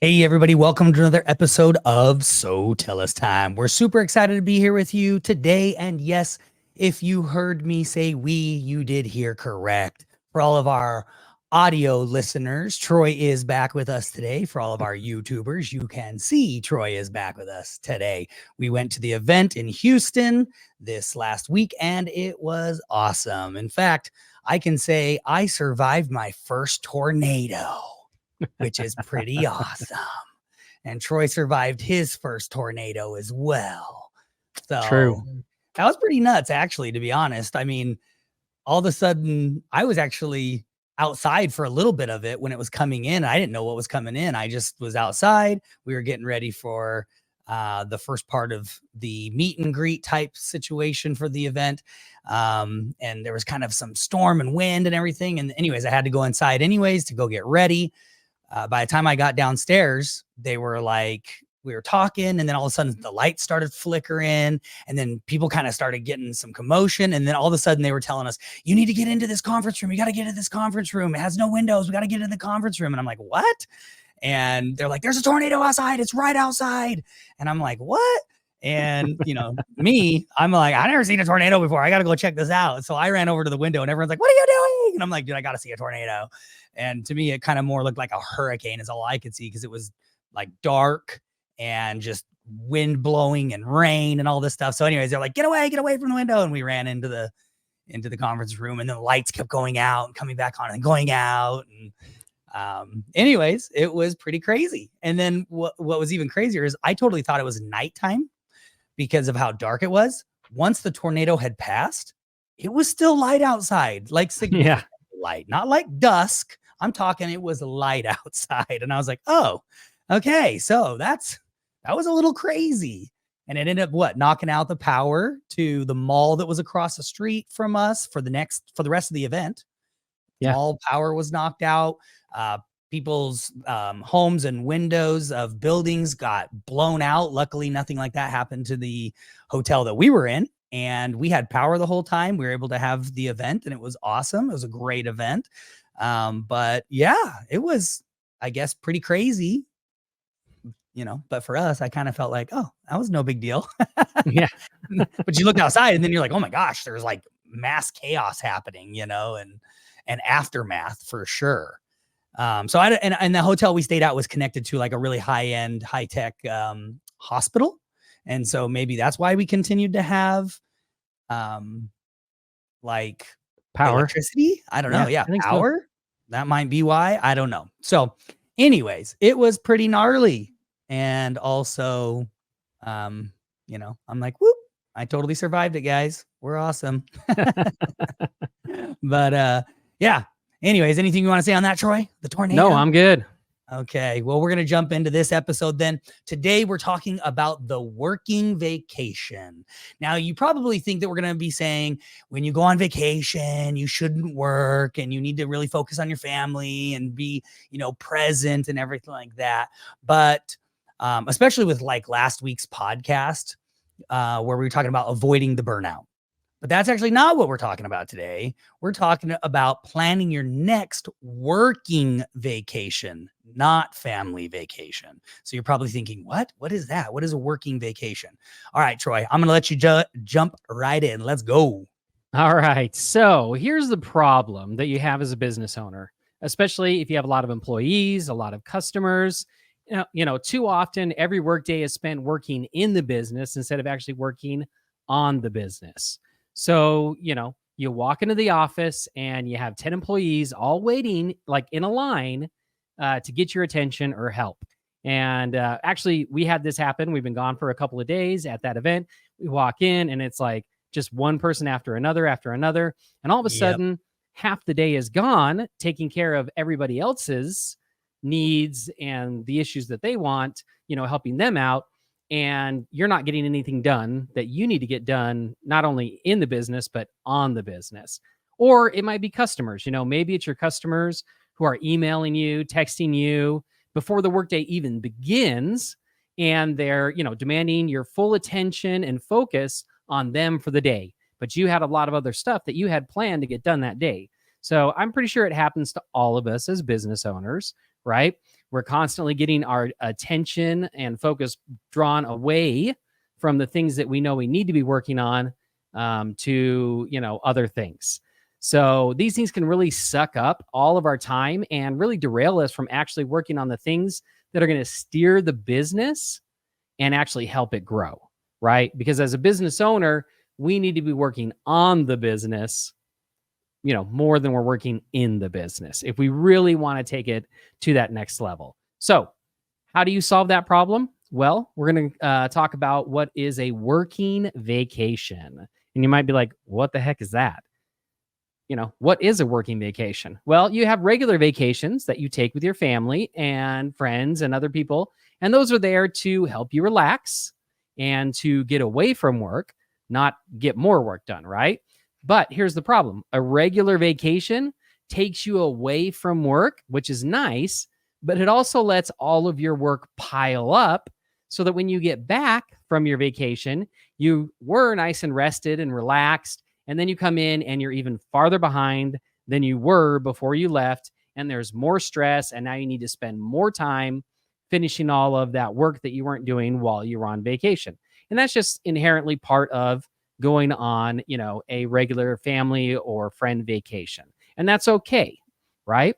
Hey, everybody, welcome to another episode of So Tell Us Time. We're super excited to be here with you today. And yes, if you heard me say we, you did hear correct. For all of our audio listeners, Troy is back with us today. For all of our YouTubers, you can see Troy is back with us today. We went to the event in Houston this last week, and it was awesome. In fact, I can say I survived my first tornado, which is pretty awesome. And Troy survived his first tornado as well. So True. That was pretty nuts, actually, to be honest. I mean, all of a sudden, I was actually outside for a little bit of it when it was coming in. I didn't know what was coming in. I just was outside. We were getting ready for the first part of the meet and greet type situation for the event. And there was kind of some storm and wind and everything. And anyways, I had to go inside anyways to go get ready. By the time I got downstairs, they were like, we were talking, and then all of a sudden the lights started flickering, and then people kind of started getting some commotion. And then all of a sudden they were telling us, you need to get into this conference room. You got to get into this conference room. It has no windows. We got to get into the conference room. And I'm like, what? And they're like, there's a tornado outside. It's right outside. And I'm like, what? And, I'm like, I never seen a tornado before. I got to go check this out. So I ran over to the window and everyone's like, what are you doing? And I'm like, dude, I got to see a tornado. And to me, it kind of more looked like a hurricane is all I could see, because it was like dark and just wind blowing and rain and all this stuff. So anyways, they're like, get away from the window. And we ran into the conference room, and then the lights kept going out and coming back on and going out. And anyways, it was pretty crazy. And then what was even crazier is I totally thought it was nighttime because of how dark it was. Once the tornado had passed, it was still light outside, like significant light, not like dusk. I'm talking, it was light outside. And I was like, oh, okay. So that was a little crazy. And it ended up knocking out the power to the mall that was across the street from us for the rest of the event. Yeah. All power was knocked out. People's homes and windows of buildings got blown out. Luckily, nothing like that happened to the hotel that we were in. And we had power the whole time. We were able to have the event, and it was awesome. It was a great event. But yeah, it was, I guess, pretty crazy, but for us, I kind of felt like, oh, that was no big deal. Yeah. But you look outside and then you're like, oh my gosh, there's like mass chaos happening, and aftermath for sure. So and the hotel we stayed at was connected to like a really high-end, high-tech hospital. And so maybe that's why we continued to have like power, electricity. I don't know. Yeah, power. So. That might be why. I don't know. So anyways, it was pretty gnarly. And also, I'm like, whoop, I totally survived it, guys. We're awesome. But yeah. Anyways, anything you want to say on that, Troy? The tornado? No, I'm good. Okay, well, we're going to jump into this episode then. Today, we're talking about the working vacation. Now, you probably think that we're going to be saying when you go on vacation, you shouldn't work and you need to really focus on your family and be, present and everything like that. But especially with like last week's podcast, where we were talking about avoiding the burnout. But that's actually not what we're talking about today. We're talking about planning your next working vacation, not family vacation. So you're probably thinking, what? What is that? What is a working vacation? All right, Troy, I'm going to let you jump right in. Let's go. All right. So here's the problem that you have as a business owner, especially if you have a lot of employees, a lot of customers. Too often every workday is spent working in the business instead of actually working on the business. So, you walk into the office and you have 10 employees all waiting like in a line to get your attention or help. And actually, we had this happen. We've been gone for a couple of days at that event. We walk in and it's like just one person after another. And all of a sudden, half the day is gone taking care of everybody else's needs and the issues that they want, helping them out. And you're not getting anything done that you need to get done, not only in the business, but on the business. Or it might be customers, maybe it's your customers who are emailing you, texting you before the workday even begins. And they're, demanding your full attention and focus on them for the day. But you had a lot of other stuff that you had planned to get done that day. So I'm pretty sure it happens to all of us as business owners, right? We're constantly getting our attention and focus drawn away from the things that we know we need to be working on to, other things. So these things can really suck up all of our time and really derail us from actually working on the things that are going to steer the business and actually help it grow, right? Because as a business owner, we need to be working on the business, more than we're working in the business if we really want to take it to that next level. So how do you solve that problem? Well, we're going to talk about what is a working vacation. And you might be like, what the heck is that? What is a working vacation? Well, you have regular vacations that you take with your family and friends and other people. And those are there to help you relax and to get away from work, not get more work done, right? But here's the problem. A regular vacation takes you away from work, which is nice, but it also lets all of your work pile up so that when you get back from your vacation, you were nice and rested and relaxed. And then you come in and you're even farther behind than you were before you left. And there's more stress. And now you need to spend more time finishing all of that work that you weren't doing while you were on vacation. And that's just inherently part of going on, a regular family or friend vacation. And that's okay, right?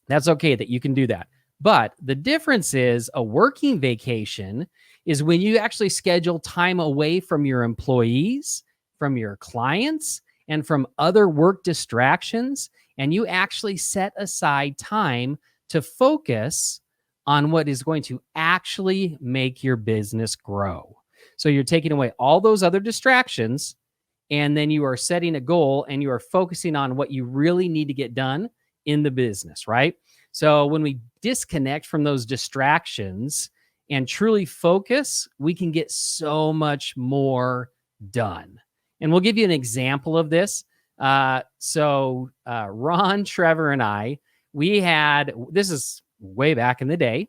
That's okay that you can do that. But the difference is a working vacation is when you actually schedule time away from your employees, from your clients, and from other work distractions, and you actually set aside time to focus on what is going to actually make your business grow. So you're taking away all those other distractions, and then you are setting a goal and you are focusing on what you really need to get done in the business, right? So when we disconnect from those distractions and truly focus, we can get so much more done. And we'll give you an example of this. Ron, Trevor, and I, this is way back in the day,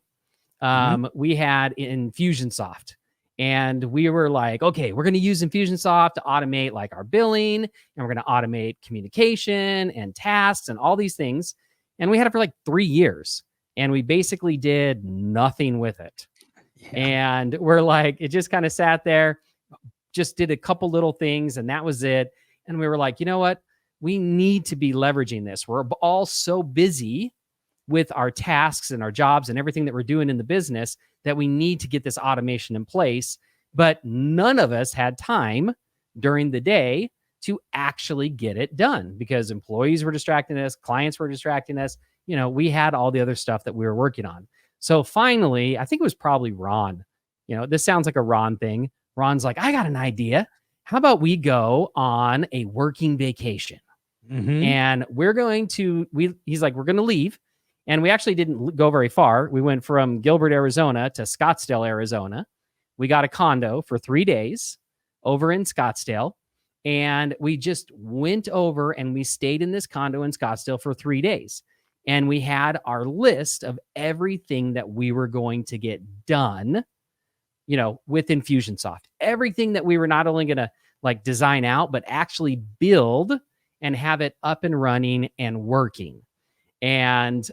we had Infusionsoft. And we were like, okay, we're going to use Infusionsoft to automate like our billing, and we're going to automate communication and tasks and all these things. And we had it for like 3 years, and we basically did nothing with it. Yeah. And we're like, it just kind of sat there, just did a couple little things, and that was it. And we were like, you know what? We need to be leveraging this. We're all so busy with our tasks and our jobs and everything that we're doing in the business that we need to get this automation in place. But none of us had time during the day to actually get it done because employees were distracting us, clients were distracting us. We had all the other stuff that we were working on. So finally, I think it was probably Ron. This sounds like a Ron thing. Ron's like, I got an idea. How about we go on a working vacation? Mm-hmm. And he's like, we're going to leave. And we actually didn't go very far. We went from Gilbert, Arizona to Scottsdale, Arizona. We got a condo for 3 days over in Scottsdale. And we just went over and we stayed in this condo in Scottsdale for 3 days. And we had our list of everything that we were going to get done, with Infusionsoft. Everything that we were not only going to like design out, but actually build and have it up and running and working. And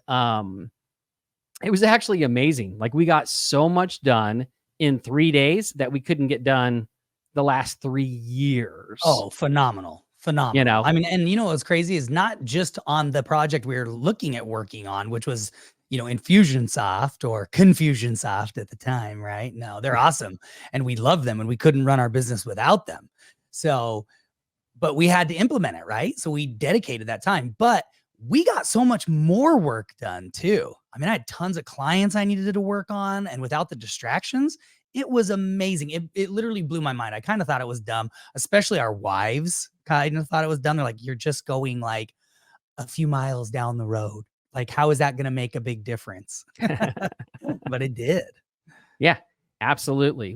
it was actually amazing. Like we got so much done in 3 days that we couldn't get done the last 3 years. Oh, phenomenal. I mean, and what's crazy is not just on the project we were looking at working on, which was, Infusionsoft or Confusionsoft at the time, right? No, they're awesome. And we love them and we couldn't run our business without them. So, but we had to implement it, right? So we dedicated that time, but we got so much more work done too. I mean, I had tons of clients I needed to work on, and without the distractions, it was amazing. It literally blew my mind. I kind of thought it was dumb, especially our wives kind of thought it was dumb. They're like, you're just going like a few miles down the road. Like, how is that going to make a big difference? But it did. Yeah, absolutely.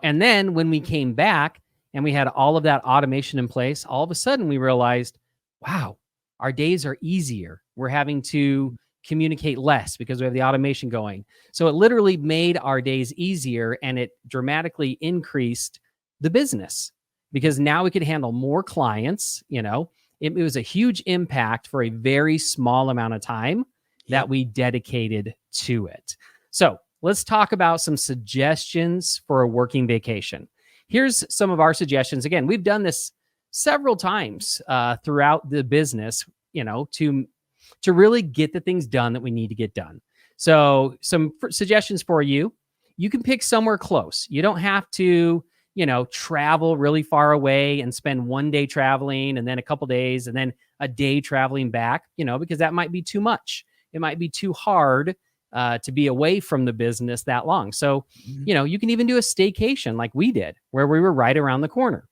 And then when we came back and we had all of that automation in place, all of a sudden we realized, wow, our days are easier. We're having to communicate less because we have the automation going. So it literally made our days easier, and it dramatically increased the business because now we could handle more clients. It was a huge impact for a very small amount of time. that we dedicated to it. So let's talk about some suggestions for a working vacation. Here's some of our suggestions. Again, we've done this several times throughout the business, to really get the things done that we need to get done. So some suggestions for you. You can pick somewhere close. You don't have to, travel really far away and spend one day traveling and then a couple days and then a day traveling back, because that might be too much. It might be too hard to be away from the business that long. So, you can even do a staycation like we did, where we were right around the corner.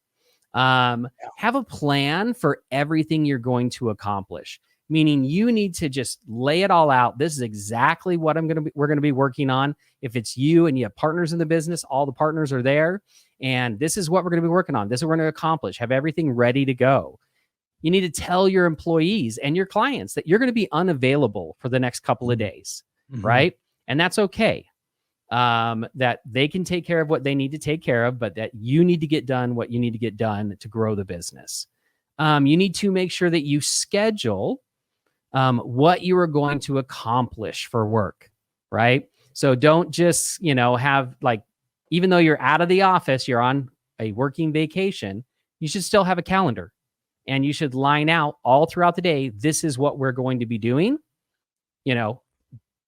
Have a plan for everything you're going to accomplish, meaning you need to just lay it all out. This is exactly what we're going to be working on. If it's you and you have partners in the business, all the partners are there. And this is what we're going to be working on. This is what we're going to accomplish. Have everything ready to go. You need to tell your employees and your clients that you're going to be unavailable for the next couple of days, right? And that's okay. That they can take care of what they need to take care of, but that you need to get done what you need to get done to grow the business. You need to make sure that you schedule what you are going to accomplish for work, right? So don't just, have even though you're out of the office, you're on a working vacation, you should still have a calendar and you should line out all throughout the day. This is what we're going to be doing,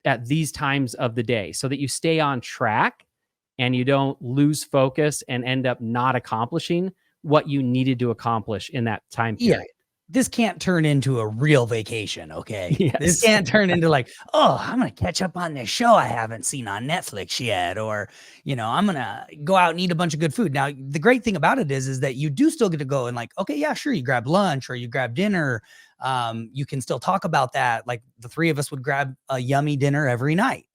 at these times of the day, so that you stay on track and you don't lose focus and end up not accomplishing what you needed to accomplish in that time period. Yeah. This can't turn into a real vacation, okay? Yes. This can't turn into I'm going to catch up on this show I haven't seen on Netflix yet, or, I'm going to go out and eat a bunch of good food. Now, the great thing about it is that you do still get to go and okay, yeah, sure, you grab lunch or you grab dinner. You can still talk about that. Like the three of us would grab a yummy dinner every night.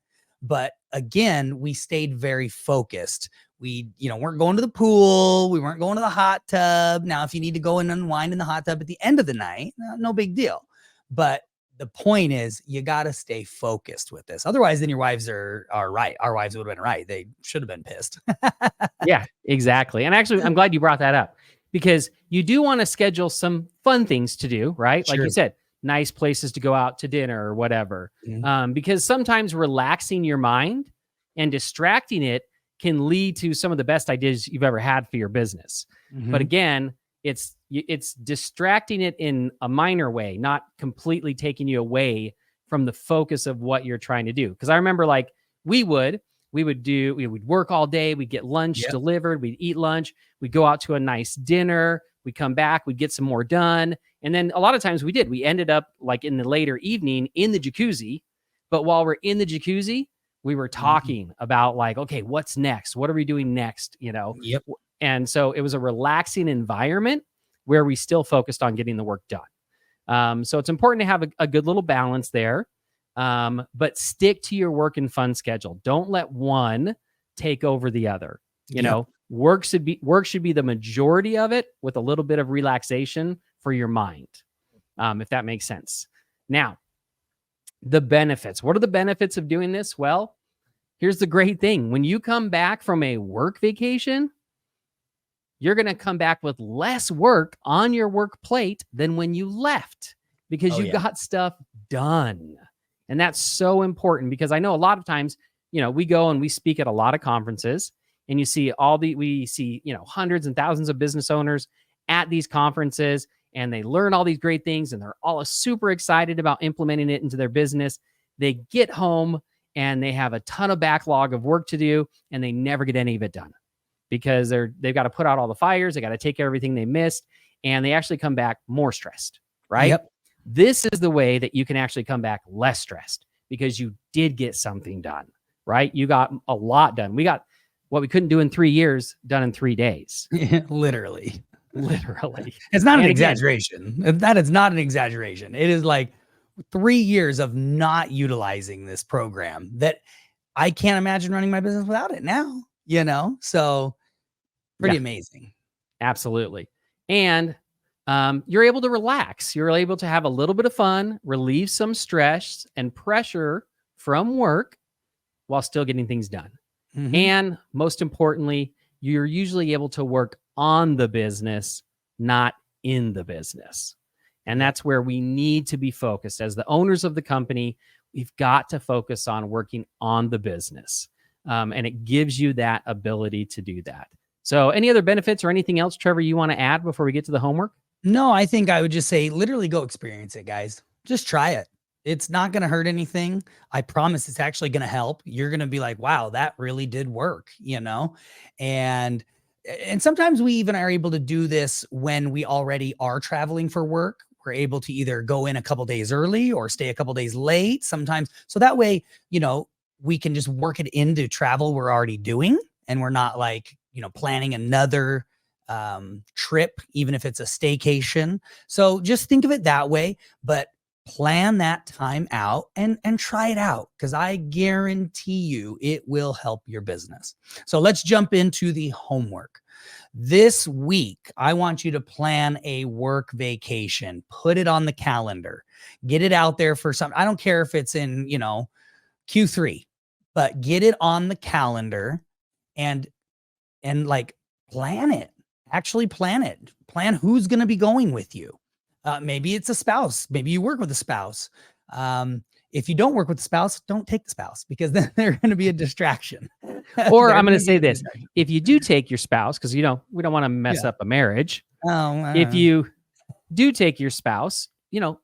But again, we stayed very focused. We, weren't going to the pool. We weren't going to the hot tub. Now, if you need to go and unwind in the hot tub at the end of the night, no big deal. But the point is, you got to stay focused with this. Otherwise, then your wives are right. Our wives would have been right. They should have been pissed. Yeah, exactly. And actually, I'm glad you brought that up, because you do want to schedule some fun things to do, right? Like you said, nice places to go out to dinner or whatever. Because sometimes relaxing your mind and distracting it can lead to some of the best ideas you've ever had for your business. But again, it's distracting it in a minor way, not completely taking you away from the focus of what you're trying to do. Because I remember we would work all day, we'd get lunch delivered, we'd eat lunch, we'd go out to a nice dinner, we'd come back, we'd get some more done. And then a lot of times we ended up in the later evening in the jacuzzi. But while we're in the jacuzzi, we were talking about okay, what's next? What are we doing next? And so it was a relaxing environment where we still focused on getting the work done. So it's important to have a good little balance there. But stick to your work and fun schedule. Don't let one take over the other. Work should be the majority of it, with a little bit of relaxation for your mind. If that makes sense. Now, the benefits. What are the benefits of doing this? Well, here's the great thing. When you come back from a work vacation, you're going to come back with less work on your work plate than when you left, because you got stuff done. And that's so important, because I know a lot of times, we go and we speak at a lot of conferences, and we see hundreds and thousands of business owners at these conferences, and they learn all these great things, and they're all super excited about implementing it into their business. They get home and they have a ton of backlog of work to do, and they never get any of it done, because they've got to put out all the fires. They got to take care of everything they missed, and they actually come back more stressed, right? Yep. This is the way that you can actually come back less stressed, because you did get something done, right? You got a lot done. We got what we couldn't do in 3 years done in 3 days. Literally. It's not an exaggeration. That is not an exaggeration. It is 3 years of not utilizing this program that I can't imagine running my business without it now, so pretty amazing. Absolutely. And you're able to relax. You're able to have a little bit of fun, relieve some stress and pressure from work while still getting things done. And most importantly, you're usually able to work on the business, not in the business. And that's where we need to be focused. As the owners of the company, We've got to focus on working on the business. And it gives you that ability to do that. So any other benefits or anything else, Trevor, you want to add before we get to the homework? No, I think I would just say literally go experience it, guys. Just try it. It's not going to hurt anything. I promise it's actually going to help. You're going to be like, wow, that really did work, And sometimes we even are able to do this when we already are traveling for work. We're able to either go in a couple days early or stay a couple days late sometimes. So that way, we can just work it into travel we're already doing. And we're not like, planning another trip, even if it's a staycation. So just think of it that way, but plan that time out and try it out, because I guarantee you it will help your business. So let's jump into the homework. This week, I want you to plan a work vacation. Put it on the calendar. Get it out there for some. I don't care if it's in, Q3, but get it on the calendar and like plan it. Actually plan it. Plan who's going to be going with you. Maybe it's a spouse. Maybe you work with a spouse. If you don't work with the spouse, don't take the spouse, because then they're going to be a distraction. Or I'm going to say this. If you do take your spouse, because we don't want to mess up a marriage. If you do take your spouse,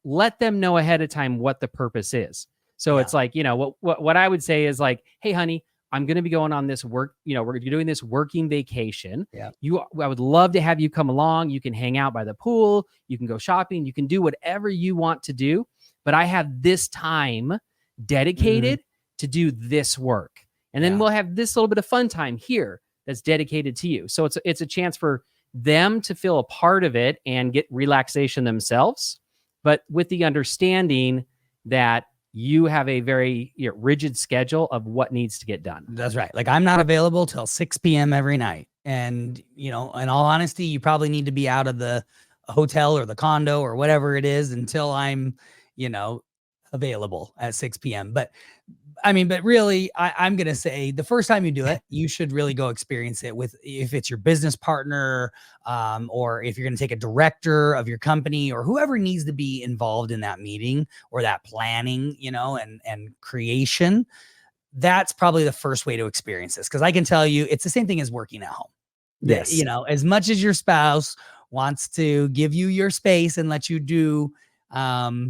let them know ahead of time what the purpose is. So it's like, what I would say is like, hey, honey, I'm going to be going on this work, we're doing this working vacation. Yeah. I would love to have you come along. You can hang out by the pool. You can go shopping. You can do whatever you want to do. But I have this time dedicated to do this work. And then we'll have this little bit of fun time here that's dedicated to you. So it's a chance for them to feel a part of it and get relaxation themselves, but with the understanding that you have a very rigid schedule of what needs to get done. That's right. Like, I'm not available till 6 p.m. every night. And, in all honesty, you probably need to be out of the hotel or the condo or whatever it is until I'm, available at 6 p.m. But really, I'm going to say the first time you do it, you should really go experience it with, if it's your business partner, or if you're going to take a director of your company or whoever needs to be involved in that meeting or that planning, and creation. That's probably the first way to experience this. Because I can tell you, it's the same thing as working at home. Yes. As much as your spouse wants to give you your space and let you do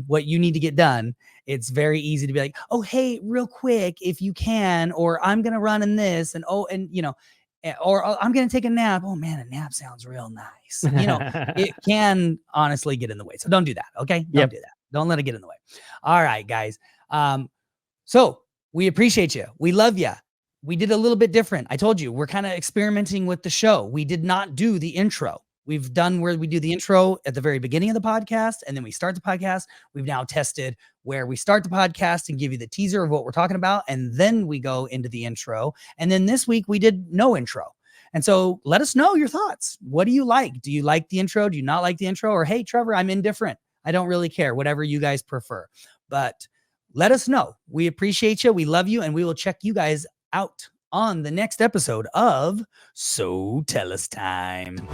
what you need to get done, it's very easy to be like, oh, hey, real quick, if you can, or I'm going to run in this, and or I'm going to take a nap. Oh man, a nap sounds real nice. It can honestly get in the way. So don't do that. Okay. Don't do that. Don't let it get in the way. All right, guys. So we appreciate you. We love you. We did a little bit different. I told you, we're kind of experimenting with the show. We did not do the intro. We've done where we do the intro at the very beginning of the podcast, and then we start the podcast. We've now tested where we start the podcast and give you the teaser of what we're talking about, and then we go into the intro. And then this week we did no intro. And so let us know your thoughts. What do you like? Do you like the intro? Do you not like the intro? Or, hey, Trevor, I'm indifferent. I don't really care. Whatever you guys prefer. But let us know. We appreciate you. We love you. And we will check you guys out on the next episode of So Tell Us Time.